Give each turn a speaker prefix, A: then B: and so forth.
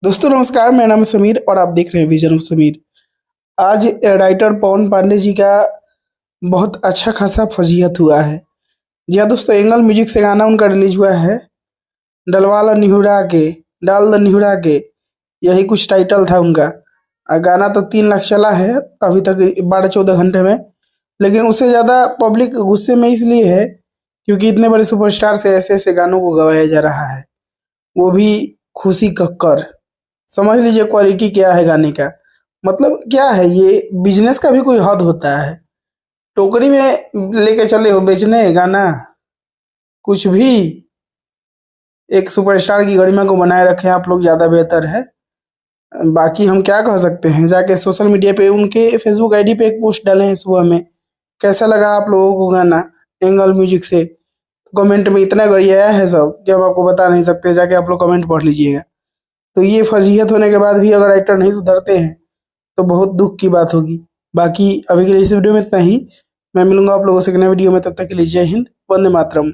A: दोस्तों नमस्कार, मेरा नाम है समीर और आप देख रहे हैं विजन ऑफ समीर। आज राइटर पवन पांडे जी का बहुत अच्छा खासा फजीहत हुआ है। जी हाँ दोस्तों, एंगल म्यूजिक से गाना उनका रिलीज हुआ है। डलवाला निहुरा के, डाल द निहुरा के, यही कुछ टाइटल था उनका। गाना तो 3 लाख चला है अभी तक 12-14 घंटे में। लेकिन उससे ज़्यादा पब्लिक गुस्से में इसलिए है क्योंकि इतने बड़े सुपरस्टार से ऐसे ऐसे गानों को गवाया जा रहा है, वो भी खुशी कक्कर। समझ लीजिए क्वालिटी क्या है गाने का। मतलब क्या है, ये बिजनेस का भी कोई हद होता है। टोकरी में लेके चले हो बेचने गाना, कुछ भी। एक सुपरस्टार की गरिमा को बनाए रखे आप लोग, ज्यादा बेहतर है। बाकी हम क्या कह सकते हैं, जाके सोशल मीडिया पे उनके फेसबुक आईडी पे एक पोस्ट डाले हैं सुबह में। कैसा लगा आप लोगों को गाना एंगल म्यूजिक से? कमेंट में इतना गरियाया है सब कि हम आपको बता नहीं सकते, जाके आप लोग कमेंट पढ़ लीजिएगा। तो ये फजीहत होने के बाद भी अगर राइटर नहीं सुधरते हैं तो बहुत दुख की बात होगी। बाकी अभी के लिए इस वीडियो में इतना ही। मैं मिलूंगा आप लोगों से एक नए वीडियो में, तब तक के लिए जय हिंद, वंदे मातरम।